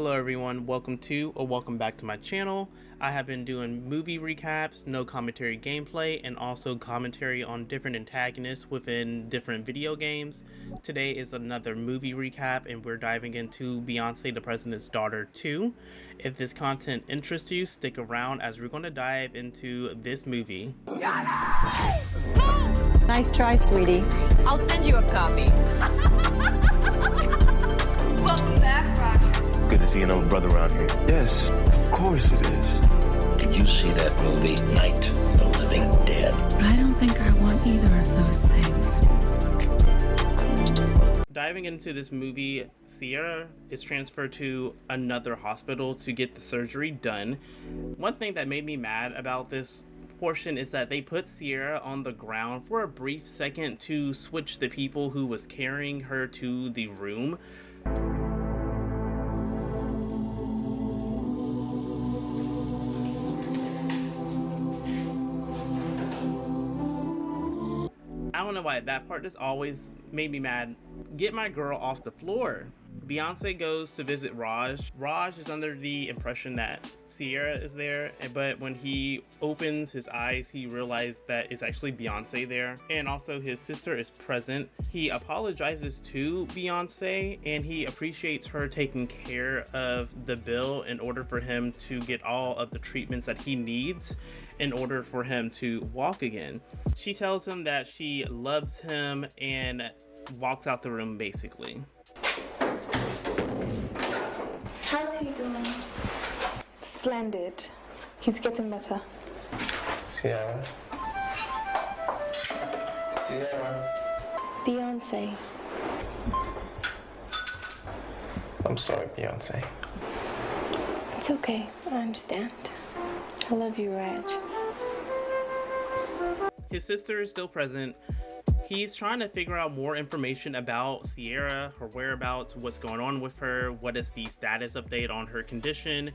Hello everyone, welcome back to my channel. I have been doing movie recaps, no commentary gameplay, and also commentary on different antagonists within different video games. Today is another movie recap and we're diving into Beyonce the President's Daughter 2. If this content interests you, stick around as we're going to dive into this movie. Nice try, sweetie. I'll send you a copy. Welcome back, Roger. Good to see another brother around here. Yes, of course it is. Did you see that movie, Night of the Living Dead? I don't think I want either of those things. Diving into this movie, Sierra is transferred to another hospital to get the surgery done. One thing that made me mad about this portion is that they put Sierra on the ground for a brief second to switch the people who was carrying her to the room. I don't know why that part just always made me mad. Get my girl off the floor. Beyonce goes to visit Raj. Raj is under the impression that Sierra is there, but when he opens his eyes, he realizes that it's actually Beyonce there. And also his sister is present. He apologizes to Beyonce and he appreciates her taking care of the bill in order for him to get all of the treatments that he needs in order for him to walk again. She tells him that she loves him and walks out the room basically. How's he doing? Splendid. He's getting better. Sierra. Beyonce. I'm sorry, Beyonce. It's okay. I understand. I love you, Raj. His sister is still present. He's trying to figure out more information about Sierra, her whereabouts, what's going on with her, what is the status update on her condition.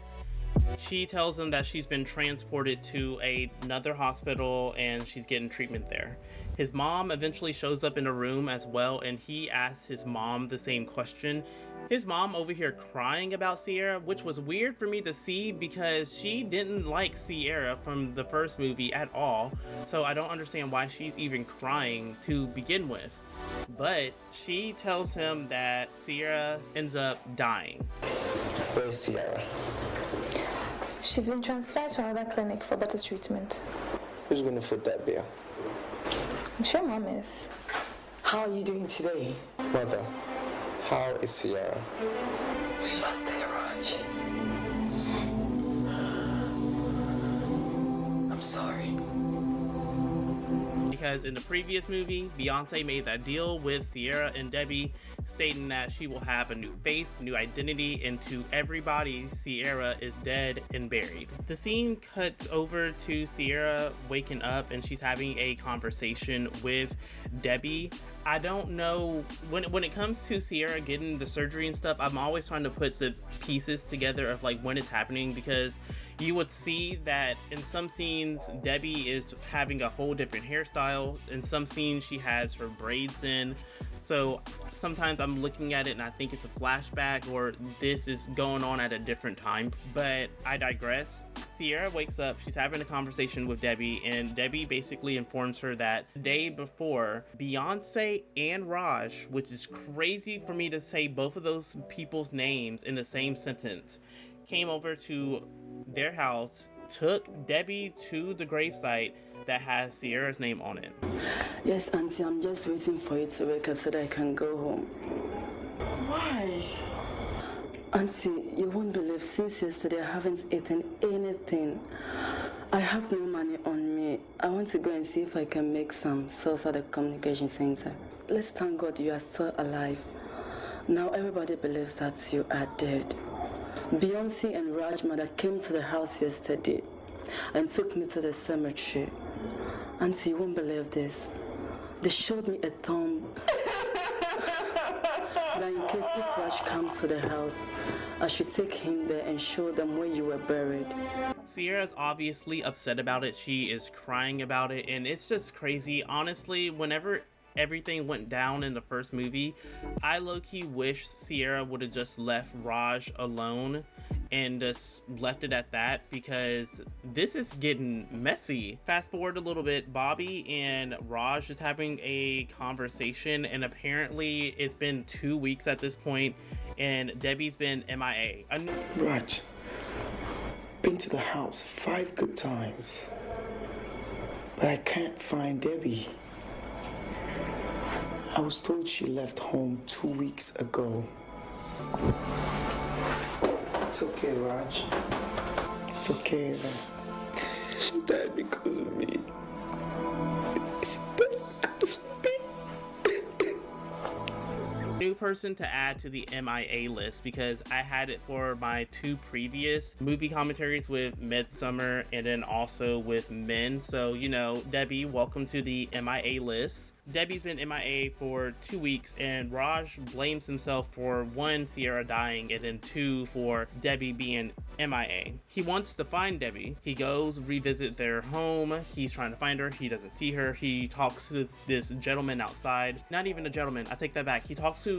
She tells him that she's been transported to another hospital and she's getting treatment there. His mom eventually shows up in a room as well, and he asks his mom the same question. His mom over here crying about Sierra, which was weird for me to see because she didn't like Sierra from the first movie at all. So I don't understand why she's even crying to begin with. But she tells him that Sierra ends up dying. Where's Sierra? She's been transferred to another clinic for better treatment. Who's gonna foot that bill? I'm sure Mom is. How are you doing today? Mother, how is Sierra? We lost her, Raj. I'm sorry. Because in the previous movie, Beyonce made that deal with Sierra and Debbie, stating that she will have a new face, new identity, and to everybody, Sierra is dead and buried. The scene cuts over to Sierra waking up and she's having a conversation with Debbie. I don't know, when it comes to Sierra getting the surgery and stuff, I'm always trying to put the pieces together of like when it's happening, because you would see that in some scenes Debbie is having a whole different hairstyle. In some scenes she has her braids in. So sometimes I'm looking at it and I think it's a flashback or this is going on at a different time, but I digress. Sierra wakes up, she's having a conversation with Debbie, and Debbie basically informs her that the day before, Beyonce and Raj, which is crazy for me to say both of those people's names in the same sentence, came over to their house, took Debbie to the gravesite that has Sierra's name on it. Yes, Auntie, I'm just waiting for you to wake up so that I can go home. Why? Auntie, you won't believe, since yesterday I haven't eaten anything. I have no money on me. I want to go and see if I can make some sales at the communication center. Let's thank God you are still alive. Now everybody believes that you are dead. Beyonce and Raj mother came to the house yesterday and took me to the cemetery. Auntie, you won't believe this. They showed me a tomb. That in case if Raj comes to the house, I should take him there and show them where you were buried. Sierra's obviously upset about it. She is crying about it, and it's just crazy. Honestly, whenever everything went down in the first movie, I low-key wish Sierra would have just left Raj alone and just left it at that, because this is getting messy. Fast forward a little bit, Bobby and Raj is having a conversation, and apparently it's been 2 weeks at this point, and Debbie's been MIA. Raj, been to the house 5 good times, but I can't find Debbie. I was told she left home 2 weeks ago. It's okay, Raj. It's okay. She died because of me. She died because of me. New person to add to the MIA list, because I had it for my 2 previous movie commentaries with Midsummer and then also with Men. So, you know, Debbie, welcome to the MIA list. Debbie's been MIA for 2 weeks, and Raj blames himself for 1, Sierra dying, and then 2, for Debbie being MIA. He wants to find Debbie. He goes revisit their home. He's trying to find her. He doesn't see her. He talks to this gentleman outside. Not even a gentleman. I take that back. He talks to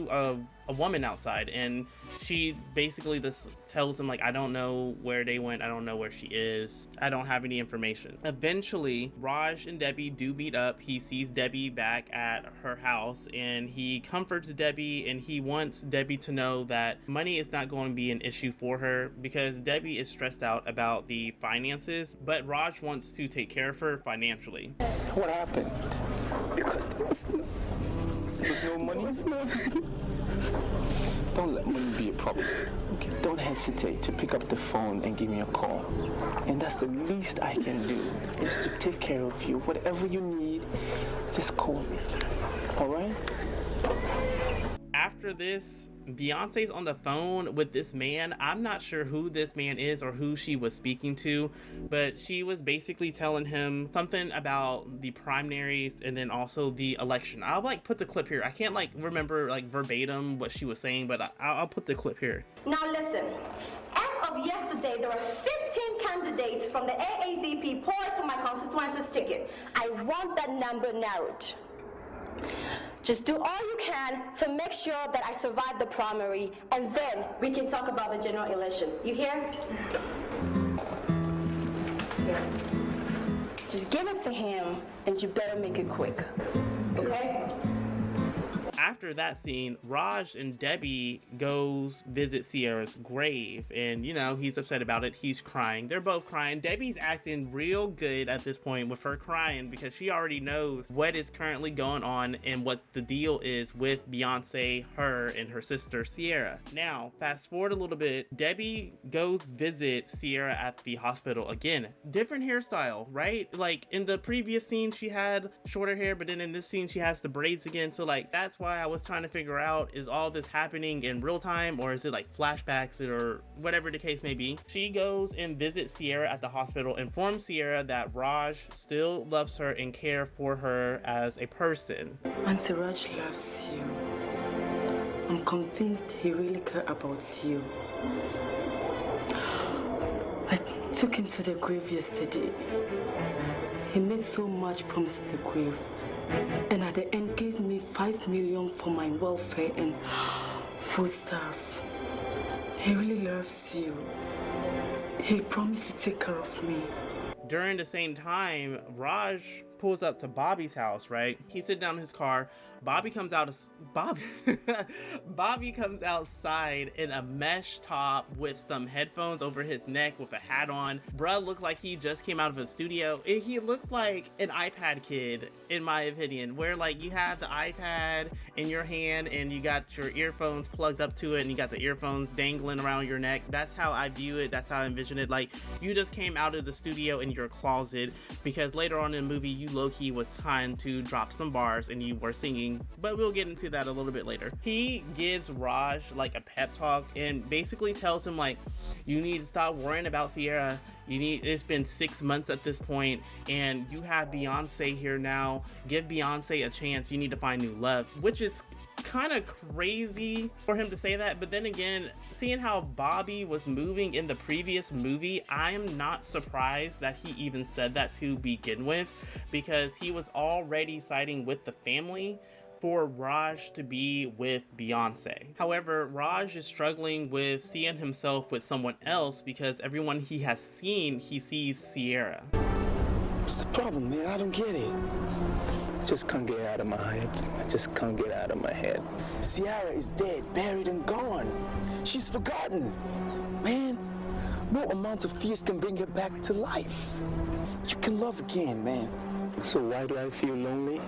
a woman outside, and she basically just tells him, like, I don't know where they went. I don't know where she is. I don't have any information. Eventually, Raj and Debbie do meet up. He sees Debbie back at her house, and he comforts Debbie, and he wants Debbie to know that money is not going to be an issue for her, because Debbie is stressed out about the finances, but Raj wants to take care of her financially. What happened? Because there was no money. Don't let money be a problem. Okay. Don't hesitate to pick up the phone and give me a call. And that's the least I can do, is to take care of you. Whatever you need, just call me. All right? After this, Beyonce's on the phone with this man. I'm not sure who this man is or who she was speaking to, but she was basically telling him something about the primaries and then also the election. I'll like put the clip here. I can't like remember like verbatim what she was saying, but I'll put the clip here. Now listen, as of yesterday, there were 15 candidates from the AADP poised for my constituency's ticket. I want that number narrowed. Just do all you can to make sure that I survive the primary, and then we can talk about the general election. You hear? Just give it to him, and you better make it quick. Okay? After that scene, Raj and Debbie goes visit Sierra's grave, and you know, he's upset about it. He's crying. They're both crying. Debbie's acting real good at this point with her crying, because she already knows what is currently going on and what the deal is with Beyonce, her, and her sister Sierra. Now, fast forward a little bit, Debbie goes visit Sierra at the hospital again. Different hairstyle, right? Like in the previous scene, she had shorter hair, but then in this scene, she has the braids again. So like, that's why I was trying to figure out, is all this happening in real time, or is it like flashbacks or whatever the case may be? She goes and visits Sierra at the hospital, informs Sierra that Raj still loves her and cares for her as a person. Auntie Raj loves you. I'm convinced he really cares about you. I took him to the grave yesterday. He made so much promise to the grave, and at the end gave me 5 million for my welfare and food stuff. He really loves you. He promised to take care of me. During the same time, Raj pulls up to Bobby's house, right? He sits down in his car. Bobby comes out Bobby comes outside in a mesh top with some headphones over his neck with a hat on. Bruh looked like he just came out of a studio. He looks like an iPad kid, in my opinion, where like you have the iPad in your hand and you got your earphones plugged up to it and you got the earphones dangling around your neck. That's how I view it. That's how I envision it. Like you just came out of the studio in your closet, because later on in the movie you low-key was trying to drop some bars and you were singing, but we'll get into that a little bit later. He gives Raj like a pep talk and basically tells him like, you need to stop worrying about Sierra. It's been 6 months at this point and you have Beyonce here now. Give Beyonce a chance. You need to find new love, which is kind of crazy for him to say that, but then again, seeing how Bobby was moving in the previous movie, I am not surprised that he even said that to begin with, because he was already siding with the family for Raj to be with Beyonce. However, Raj is struggling with seeing himself with someone else because everyone he has seen, he sees Sierra. What's the problem, man? I don't get it. Just can't get out of my head. I just can't get out of my head. Sierra is dead, buried and gone. She's forgotten. Man, no amount of tears can bring her back to life. You can love again, man. So why do I feel lonely?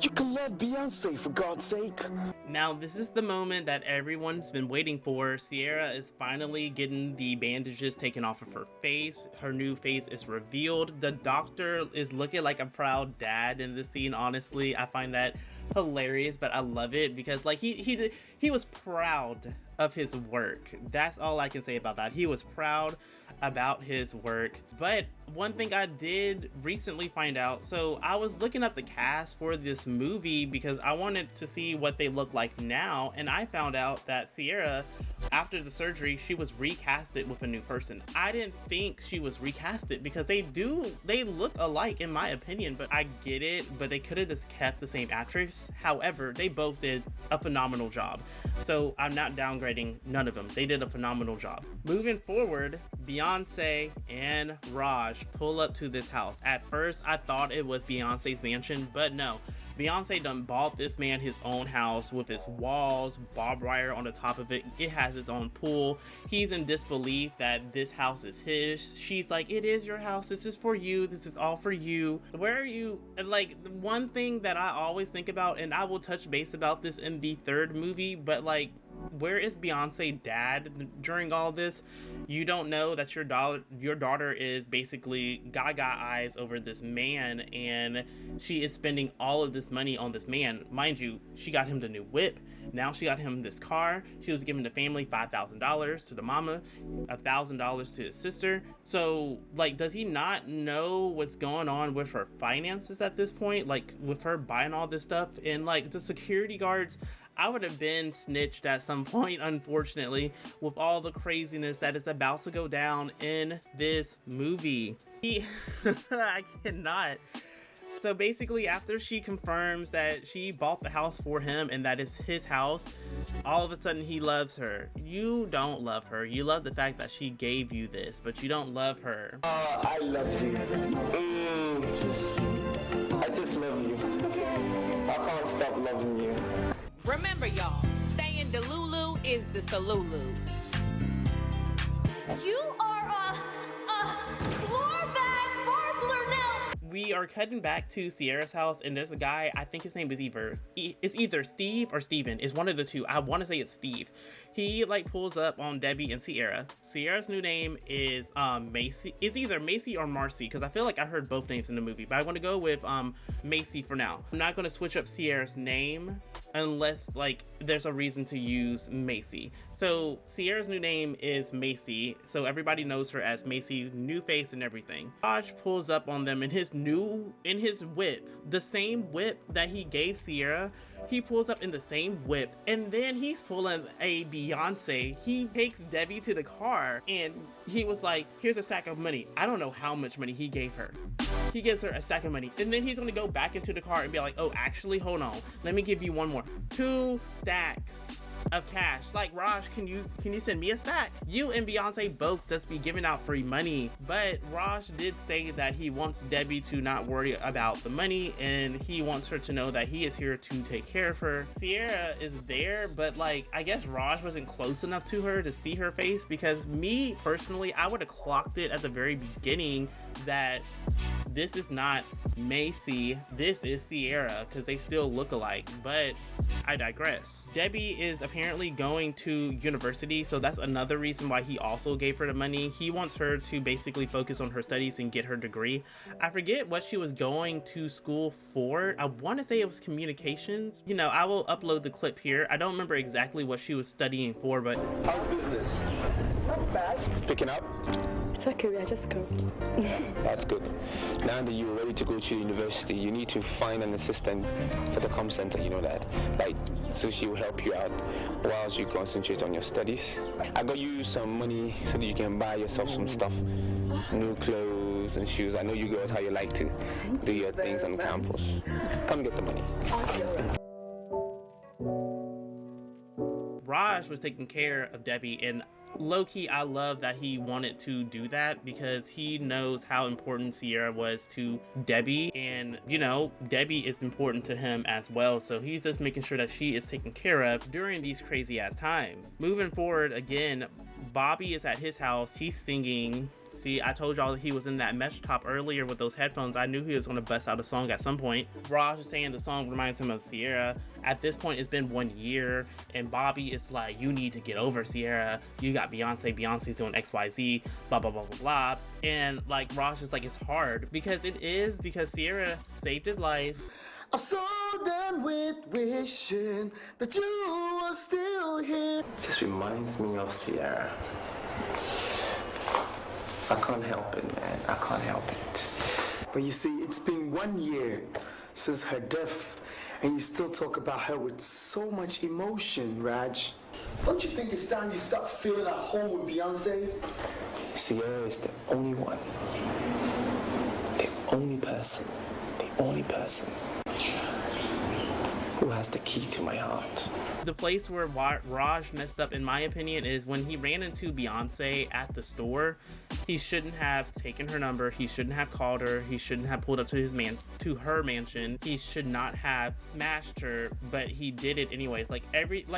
You can love Beyonce, for God's sake. Now, this is the moment that everyone's been waiting for. Sierra is finally getting the bandages taken off of her face. Her new face is revealed. The doctor is looking like a proud dad in this scene. Honestly, I find that hilarious, but I love it because like he was proud of his work. That's all I can say about that. He was proud about his work. But one thing I did recently find out, so I was looking at the cast for this movie because I wanted to see what they look like now, and I found out that Sierra, after the surgery, she was recasted with a new person. I didn't think she was recasted because they look alike in my opinion, but I get it, but they could have just kept the same actress. However, they both did a phenomenal job, so I'm not downgrading none of them. They did a phenomenal job. Moving forward, Beyonce and Raj pull up to this house. At first, I thought it was Beyonce's mansion, but no. Beyonce done bought this man his own house with its walls, barbed wire on the top of it. It has its own pool. He's in disbelief that this house is his. She's like, it is your house. This is for you. This is all for you. Where are you? And like, the one thing that I always think about, and I will touch base about this in the third movie, but like, where is Beyonce dad during all this? You don't know that your daughter is basically gaga eyes over this man, and she is spending all of this money on this man. Mind you, she got him the new whip. Now she got him this car. She was giving the family $5,000 to the mama, $1,000 to his sister. So like, does he not know what's going on with her finances at this point? Like with her buying all this stuff, and like the security guards, I would have been snitched at some point, unfortunately, with all the craziness that is about to go down in this movie. I cannot. So basically, after she confirms that she bought the house for him and that is his house, all of a sudden he loves her. You don't love her. You love the fact that she gave you this, but you don't love her. I love you. I just love you. I can't stop loving you. Remember, y'all, staying Delulu is the Salulu. You are a floor bag warbler now. We are cutting back to Sierra's house, and there's a guy, I think his name is either Steve or Steven. It's one of the two. I want to say it's Steve. He like pulls up on Debbie and Sierra. Sierra's new name is Macy. It's either Macy or Marcy, because I feel like I heard both names in the movie, but I want to go with Macy for now. I'm not going to switch up Sierra's name unless like there's a reason to use Macy. So Sierra's new name is Macy, so everybody knows her as Macy, new face and everything. Raj pulls up on them in his whip, the same whip that he gave Sierra. He pulls up in the same whip, and then he's pulling a Beyonce. He takes Debbie to the car, and he was like, here's a stack of money. I don't know how much money he gave her. He gives her a stack of money, and then he's gonna go back into the car and be like, oh, actually, hold on, let me give you one more. 2 stacks of cash. Like, Raj, can you send me a stack? You and Beyonce both just be giving out free money. But Raj did say that he wants Debbie to not worry about the money, and he wants her to know that he is here to take care of her. Sierra is there, but like, I guess Raj wasn't close enough to her to see her face, because me personally, I would have clocked it at the very beginning that this is not Macy, this is Sierra, because they still look alike. But I digress. Debbie is apparently going to university, so that's another reason why he also gave her the money. He wants her to basically focus on her studies and get her degree. I forget what she was going to school for. I want to say it was communications. You know, I will upload the clip here. I don't remember exactly what she was studying for, but How's business? Not bad. It's picking up? It's okay, we are just go. That's good. Now that you're ready to go to university, you need to find an assistant for the comm center, you know that. Like, so she will help you out whilst you concentrate on your studies. I got you some money so that you can buy yourself some stuff, new clothes and shoes. I know you girls how you like to do your things on campus. Come get the money. Raj was taking care of Debbie, and low-key, I love that he wanted to do that because he knows how important Sierra was to Debbie, and you know, Debbie is important to him as well, so he's just making sure that she is taken care of during these crazy ass times. Moving forward, again, Bobby is at his house. He's singing. See, I told y'all he was in that mesh top earlier with those headphones. I knew he was going to bust out a song at some point. Raj is saying the song reminds him of Sierra. At this point, it's been 1 year, and Bobby is like, you need to get over Sierra. You got Beyonce. Beyonce's doing XYZ, blah, blah, blah, blah, blah. And like, Raj is like, it's hard because it is, because Sierra saved his life. I'm so done with wishing that you were still here. Just reminds me of Sierra. I can't help it, man. I can't help it. But you see, it's been 1 year since her death, and you still talk about her with so much emotion, Raj. Don't you think it's time you start feeling at home with Beyonce? Sierra is the only one, the only person who has the key to my heart. The place where Raj messed up, in my opinion, is when he ran into Beyonce at the store. He shouldn't have taken her number. He shouldn't have called her. He shouldn't have pulled up to her mansion. He should not have smashed her, but he did it anyways. Like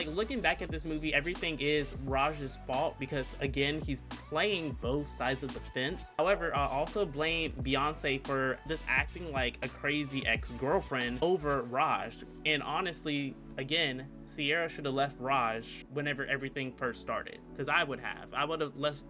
looking back at this movie, everything is Raj's fault because again, he's playing both sides of the fence. However, I also blame Beyonce for just acting like a crazy ex-girlfriend over Raj. And honestly, again, Sierra should have left Raj whenever everything first started, because I would have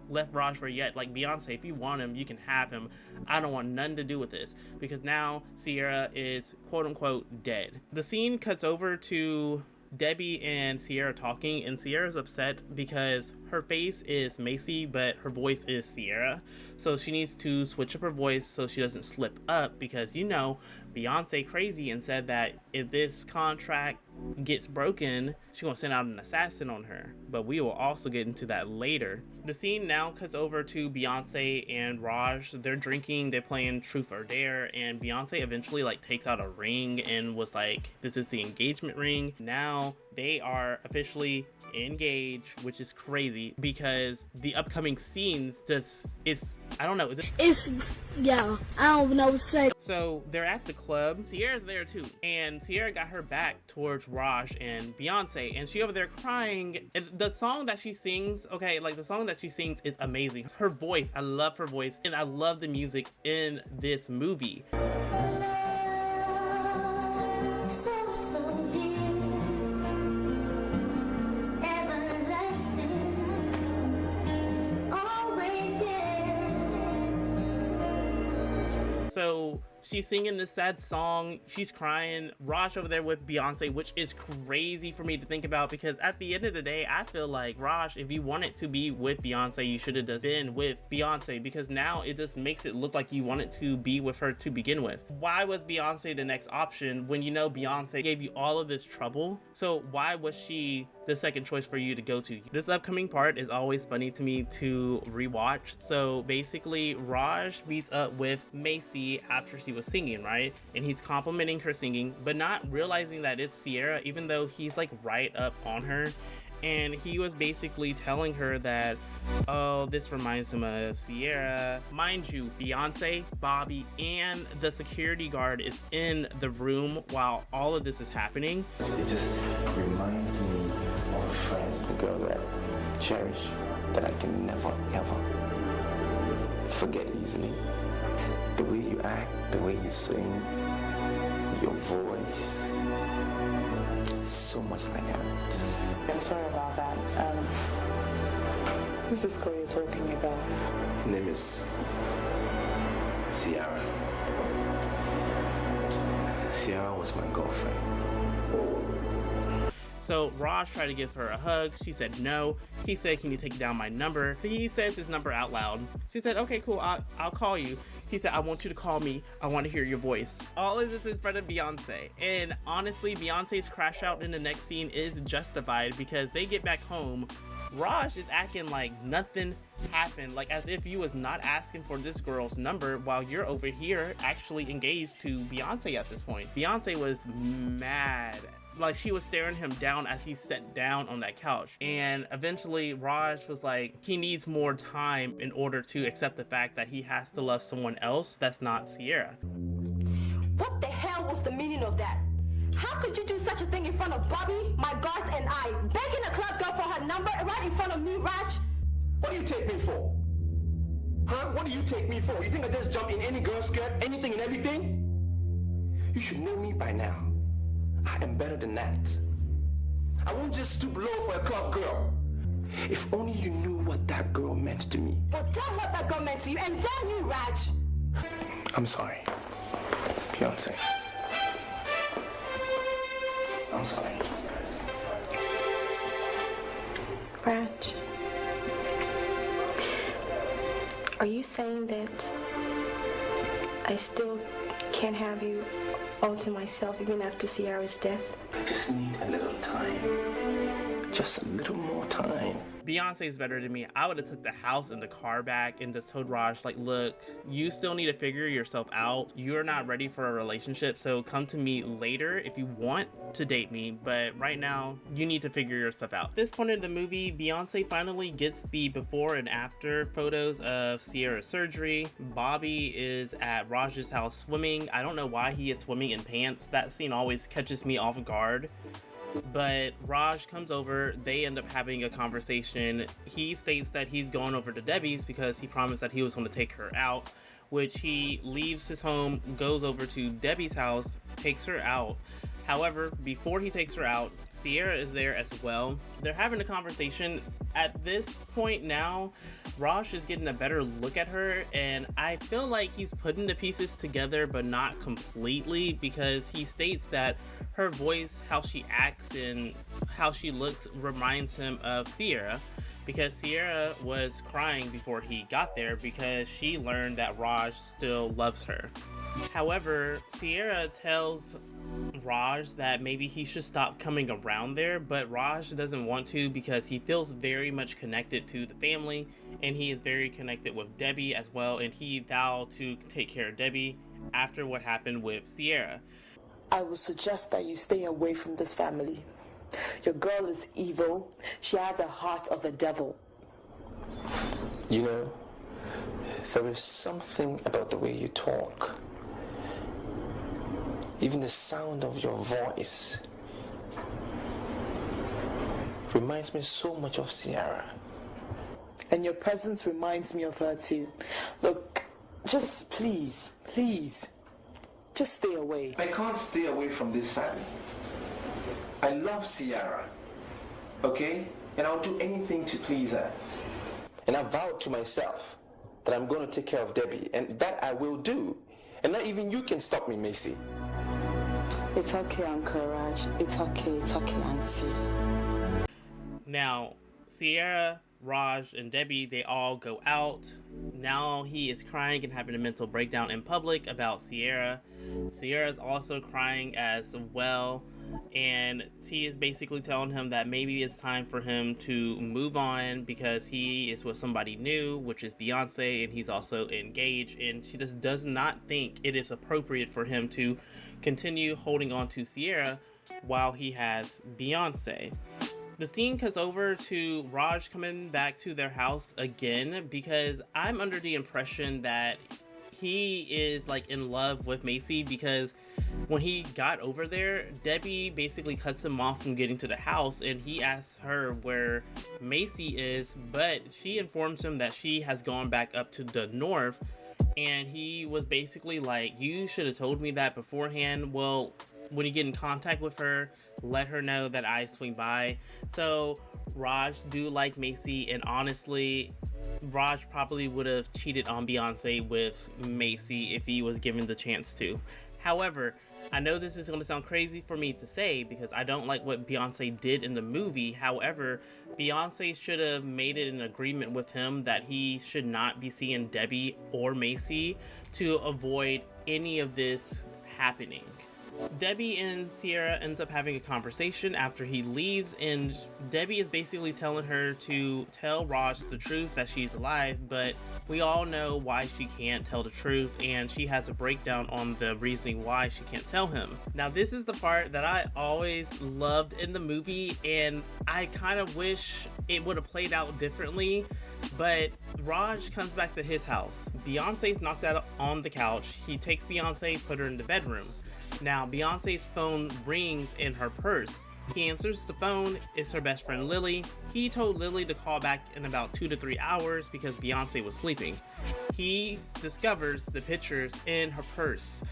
left Raj for yet. Like, Beyonce, if you want him, you can have him. I don't want nothing to do with this, because now Sierra is quote unquote dead. The scene cuts over to Debbie and Sierra talking, and Sierra's upset because her face is Macy but her voice is Sierra, so she needs to switch up her voice so she doesn't slip up, because you know, Beyonce crazy and said that if this contract gets broken, she's gonna send out an assassin on her, but we will also get into that later. The scene now cuts over to Beyonce and Raj. They're drinking, they're playing Truth or Dare, and Beyonce eventually like takes out a ring and was like, this is the engagement ring. Now they are officially engaged, which is crazy because the upcoming scenes I don't know. Yeah, I don't know what to say. So they're at the club. Sierra's there too, and Sierra got her back towards Raj and Beyonce, and she over there crying. And the song that she sings, okay, like the song that she sings is amazing. Her voice, I love her voice, and I love the music in this movie. So she's singing this sad song, she's crying, Raj over there with Beyonce, which is crazy for me to think about, because at the end of the day, I feel like, Raj, if you wanted to be with Beyonce, you should have just been with Beyonce, because now it just makes it look like you wanted to be with her to begin with. Why was Beyonce the next option when you know Beyonce gave you all of this trouble? So why was she the second choice for you to go to? This upcoming part is always funny to me to rewatch. So basically, Raj meets up with Macy after she was singing, right? And he's complimenting her singing, but not realizing that it's Sierra, even though he's like right up on her. And he was basically telling her that, oh, this reminds him of Sierra. Mind you, Beyonce, Bobby, and the security guard is in the room while all of this is happening. It just reminds me of a friend, a girl that I cherish, that I can never, ever forget easily. The way you act, the way you sing, your voice, it's so much like her. I'm sorry about that. Who's this girl you're talking about? Her name is Sierra. Sierra was my girlfriend. So Raj tried to give her a hug. She said no. He said, can you take down my number? So he says his number out loud. She said, okay, cool, I'll call you. He said, I want you to call me. I want to hear your voice. All of this in front of Beyonce. And honestly, Beyonce's crash out in the next scene is justified because they get back home. Raj is acting like nothing happened, like as if you was not asking for this girl's number while you're over here actually engaged to Beyonce at this point. Beyonce was mad. Like, she was staring him down as he sat down on that couch. And eventually Raj was like, he needs more time in order to accept the fact that he has to love someone else that's not Sierra. What the hell was the meaning of that? How could you do such a thing in front of Bobby, my guards, and I? Begging a club girl for her number right in front of me, Raj? What do you take me for? Huh? What do you take me for? You think I just jump in any girl's skirt, anything and everything? You should know me by now. I am better than that. I won't just stoop low for a club girl. If only you knew what that girl meant to me. Well, damn what that girl meant to you, and damn you, Raj! I'm sorry, Beyonce. I'm sorry. Raj, are you saying that I still can't have you all to myself even after Sierra's death? I just need a little time. Just a little more time. Beyonce is better than me. I would have took the house and the car back and just told Raj, like, look, you still need to figure yourself out. You're not ready for a relationship, so come to me later if you want to date me, but right now you need to figure your stuff out. At this point in the movie, Beyonce finally gets the before and after photos of Sierra's surgery. Bobby is at Raj's house swimming. I don't know why he is swimming in pants. That scene always catches me off guard. But Raj comes over, they end up having a conversation. He states that he's going over to Debbie's because he promised that he was going to take her out, which he leaves his home, goes over to Debbie's house, takes her out. However, before he takes her out, Sierra is there as well. They're having a conversation. At this point now, Raj is getting a better look at her, and I feel like he's putting the pieces together, but not completely, because he states that her voice, how she acts, and how she looks reminds him of Sierra, because Sierra was crying before he got there because she learned that Raj still loves her. However, Sierra tells Raj that maybe he should stop coming around there, but Raj doesn't want to because he feels very much connected to the family, and he is very connected with Debbie as well, and he vowed to take care of Debbie after what happened with Sierra. I would suggest that you stay away from this family. Your girl is evil. She has a heart of a devil. You know, there is something about the way you talk. Even the sound of your voice reminds me so much of Sierra. And your presence reminds me of her too. Look, just please, just stay away. I can't stay away from this family. I love Sierra, okay? And I'll do anything to please her. And I vowed to myself that I'm going to take care of Debbie, and that I will do. And not even you can stop me, Macy. It's okay, Uncle Raj. It's okay, Auntie. Now, Sierra, Raj, and Debbie, they all go out. Now he is crying and having a mental breakdown in public about Sierra. Sierra's also crying as well, and she is basically telling him that maybe it's time for him to move on because he is with somebody new, which is Beyonce, and he's also engaged, and she just does not think it is appropriate for him to continue holding on to Sierra while he has Beyonce. The scene cuts over to Raj coming back to their house again, because I'm under the impression that he is like in love with Macy, because when he got over there, Debbie basically cuts him off from getting to the house, and he asks her where Macy is, but she informs him that she has gone back up to the north, and he was basically like, you should have told me that beforehand. Well, when you get in contact with her, let her know that I swing by. So Raj do like Macy, and honestly, Raj probably would have cheated on Beyonce with Macy if he was given the chance to. However, I know this is going to sound crazy for me to say because I don't like what Beyonce did in the movie. However, Beyonce should have made it an agreement with him that he should not be seeing Debbie or Macy to avoid any of this happening. Debbie and Sierra ends up having a conversation after he leaves, and Debbie is basically telling her to tell Raj the truth that she's alive, but we all know why she can't tell the truth, and she has a breakdown on the reasoning why she can't tell him. Now, this is the part that I always loved in the movie, and I kind of wish it would have played out differently, but Raj comes back to his house. Beyonce's knocked out on the couch. He takes Beyonce, put her in the bedroom. Now, Beyonce's phone rings in her purse. He answers the phone. It's her best friend Lily. He told Lily to call back in about 2 to 3 hours because Beyonce was sleeping. He discovers the pictures in her purse,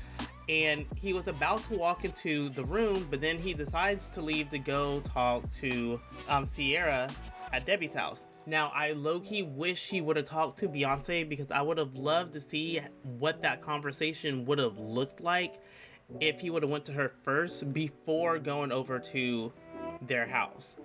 and he was about to walk into the room, but then he decides to leave to go talk to Sierra at Debbie's house. Now, I low-key wish he would have talked to Beyonce because I would have loved to see what that conversation would have looked like if he would have went to her first before going over to their house.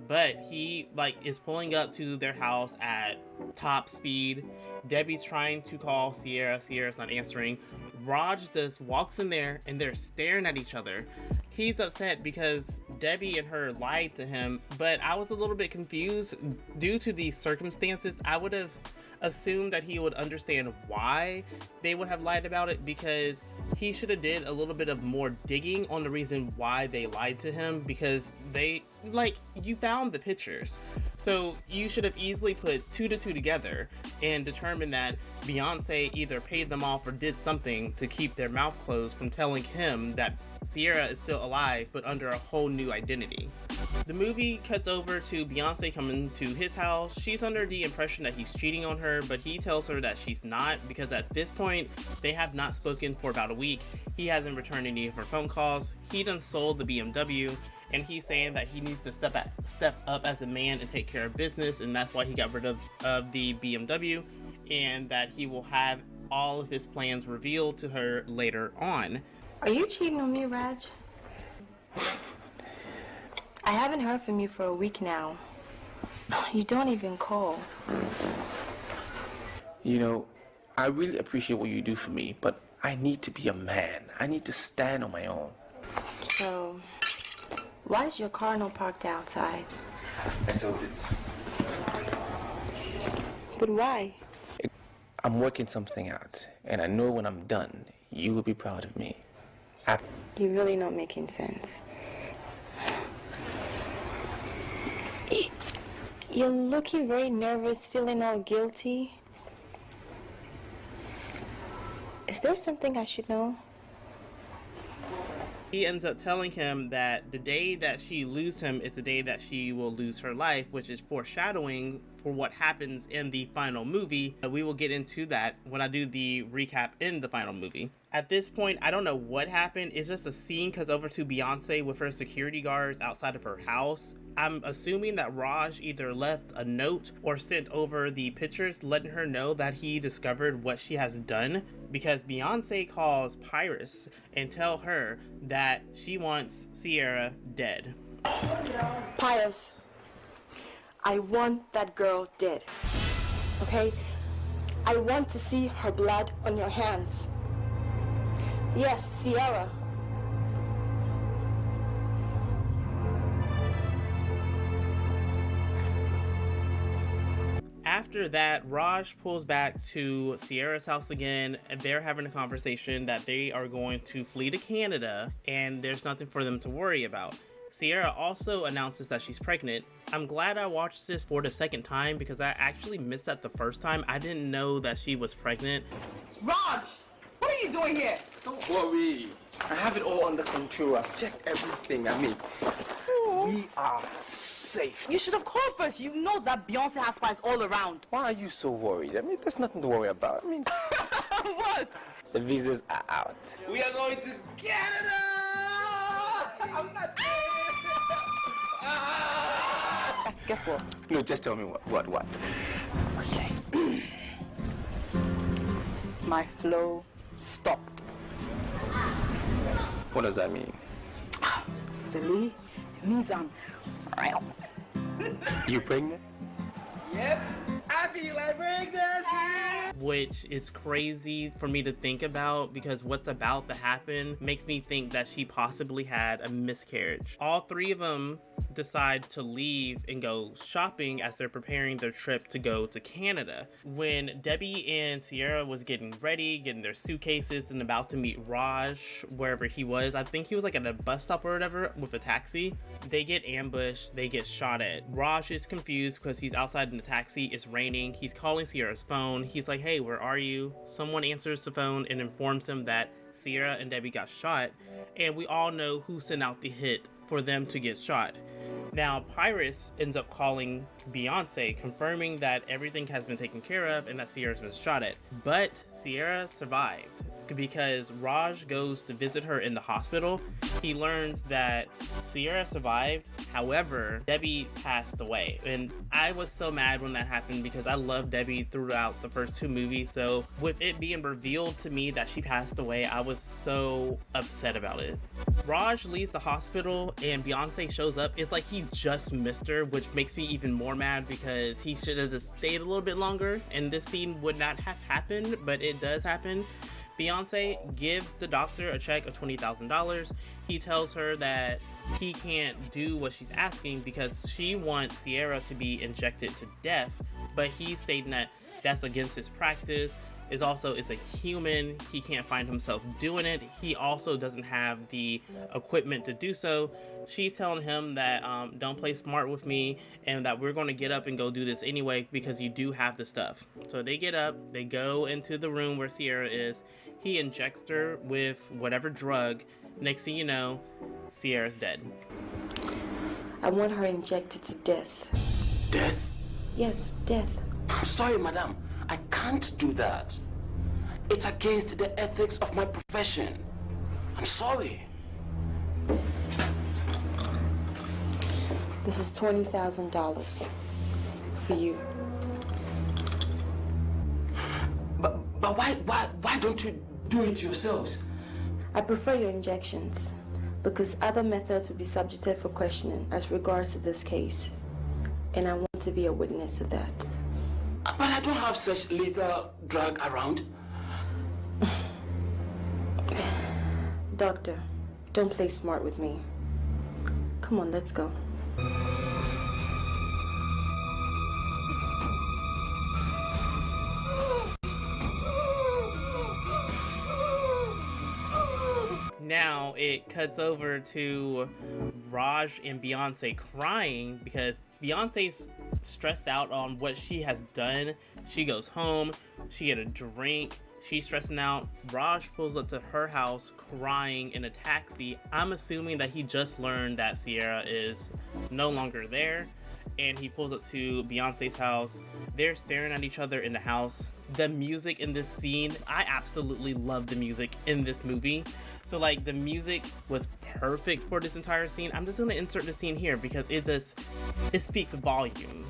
But he is pulling up to their house at top speed. Debbie's trying to call Sierra. Sierra's not answering. Raj just walks in there and they're staring at each other. He's upset because Debbie and her lied to him, but I was a little bit confused due to the circumstances. I would have assumed that he would understand why they would have lied about it, because he should have did a little bit of more digging on the reason why they lied to him, because you found the pictures, so you should have easily put 2 to 2 together and determined that Beyonce either paid them off or did something to keep their mouth closed from telling him that Sierra is still alive but under a whole new identity. The movie cuts over to Beyonce coming to his house. She's under the impression that he's cheating on her, but he tells her that she's not, because at this point they have not spoken for about a week. He hasn't returned any of her phone calls. He done sold the BMW, and he's saying that he needs to step up as a man and take care of business, and that's why he got rid of the BMW, and that he will have all of his plans revealed to her later on. Are you cheating on me, Raj? I haven't heard from you for a week now. You don't even call. You know, I really appreciate what you do for me, but I need to be a man. I need to stand on my own. So, why is your car not parked outside? I sold it. But why? I'm working something out, and I know when I'm done, you will be proud of me. You're really not making sense. You're looking very nervous, feeling all guilty. Is there something I should know? He ends up telling him that the day that she loses him is the day that she will lose her life, which is foreshadowing for what happens in the final movie. We will get into that when I do the recap in the final movie. At this point, I don't know what happened. It's just a scene cuts over to Beyonce with her security guards outside of her house. I'm assuming that Raj either left a note or sent over the pictures letting her know that he discovered what she has done, because Beyonce calls Pyrus and tell her that she wants Sierra dead. Pius, I want that girl dead, okay? I want to see her blood on your hands. Yes, Sierra. After that, Raj pulls back to Sierra's house again, and they're having a conversation that they are going to flee to Canada, and there's nothing for them to worry about. Sierra also announces that she's pregnant. I'm glad I watched this for the second time because I actually missed that the first time. I didn't know that she was pregnant. Raj, what are you doing here? Don't worry. I have it all under control. I've checked everything. We are safe. You should have called first. You know that Beyonce has spies all around. Why are you so worried? I mean, there's nothing to worry about. I mean, what? The visas are out. We are going to Canada! I'm not Guess what? No, just tell me what? Okay. My flow stopped. What does that mean? Silly. It means I'm... You pregnant? Yep. I feel like pregnancy. Which is crazy for me to think about because what's about to happen makes me think that she possibly had a miscarriage. All three of them decide to leave and go shopping as they're preparing their trip to go to Canada. When Debbie and Sierra was getting ready, getting their suitcases and about to meet Raj wherever he was, I think he was like at a bus stop or whatever with a taxi, they get ambushed, they get shot at. Raj is confused because he's outside in the taxi, it's raining, he's calling Sierra's phone, he's like, hey, where are you? Someone answers the phone and informs him that Sierra and Debbie got shot, and we all know who sent out the hit for them to get shot. Now, Pyrus ends up calling Beyonce, confirming that everything has been taken care of and that Sierra's been shot at. But Sierra survived because Raj goes to visit her in the hospital. He learns that Sierra survived, however, Debbie passed away. And I was so mad when that happened because I loved Debbie throughout the first two movies. So with it being revealed to me that she passed away, I was so upset about it. Raj leaves the hospital and Beyonce shows up. It's like he just missed her, which makes me even more mad because he should have just stayed a little bit longer and this scene would not have happened, but it does happen. Beyonce gives the doctor a check of $20,000. He tells her that he can't do what she's asking because she wants Sierra to be injected to death, but he's stating that that's against his practice. Is a human, he can't find himself doing it. He also doesn't have the equipment to do so. She's telling him that don't play smart with me and that we're going to get up and go do this anyway because you do have the stuff. So they get up, they go into the room where Sierra is. He injects her with whatever drug. Next thing you know, Sierra's dead. I want her injected to death. Death? Yes, death. I'm sorry, madam. I can't do that. It's against the ethics of my profession. I'm sorry. This is $20,000 for you. But why don't you do it yourselves? I prefer your injections because other methods will be subjected for questioning as regards to this case. And I want to be a witness to that. But I don't have such lethal drug around. Doctor, don't play smart with me. Come on, let's go. Now it cuts over to Raj and Beyonce crying because Beyonce's stressed out on what she has done. She goes home, she get a drink, she's stressing out. Raj pulls up to her house crying in a taxi. I'm assuming that he just learned that Sierra is no longer there, and he pulls up to Beyonce's house. They're staring at each other in the house. The music in this scene, I absolutely love the music in this movie. So like the music was perfect for this entire scene. I'm just gonna insert the scene here because it speaks volume.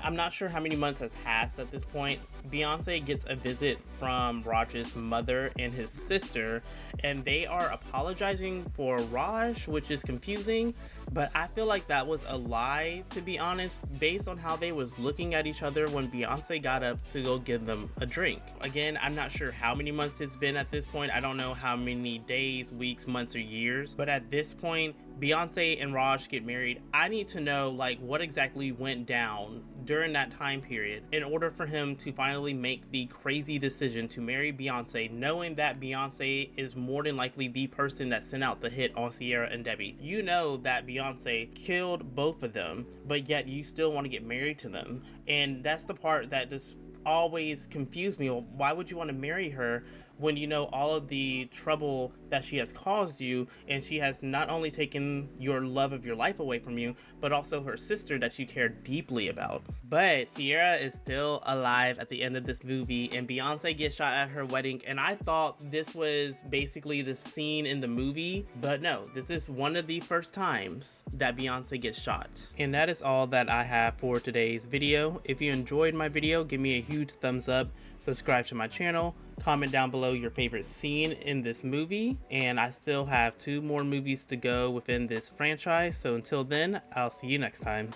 I'm not sure how many months has passed at this point. Beyonce gets a visit from Raj's mother and his sister, and they are apologizing for Raj, which is confusing, but I feel like that was a lie, to be honest, based on how they was looking at each other when Beyonce got up to go give them a drink. Again, I'm not sure how many months it's been at this point. I don't know how many days, weeks, months, or years, but at this point, Beyonce and Raj get married. I need to know like what exactly went down during that time period in order for him to finally make the crazy decision to marry Beyonce, knowing that Beyonce is more than likely the person that sent out the hit on Sierra and Debbie. You know that Beyonce killed both of them, but yet you still want to get married to them. And that's the part that just always confused me. Well, why would you want to marry her when you know all of the trouble that she has caused you, and she has not only taken your love of your life away from you, but also her sister that you care deeply about? But Sierra is still alive at the end of this movie, and Beyonce gets shot at her wedding, and I thought this was basically the scene in the movie, but no, this is one of the first times that Beyonce gets shot. And that is all that I have for today's video. If you enjoyed my video, give me a huge thumbs up, subscribe to my channel, comment down below your favorite scene in this movie, and I still have 2 more movies to go within this franchise, so until then, I'll see you next time.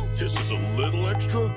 This is a little extra.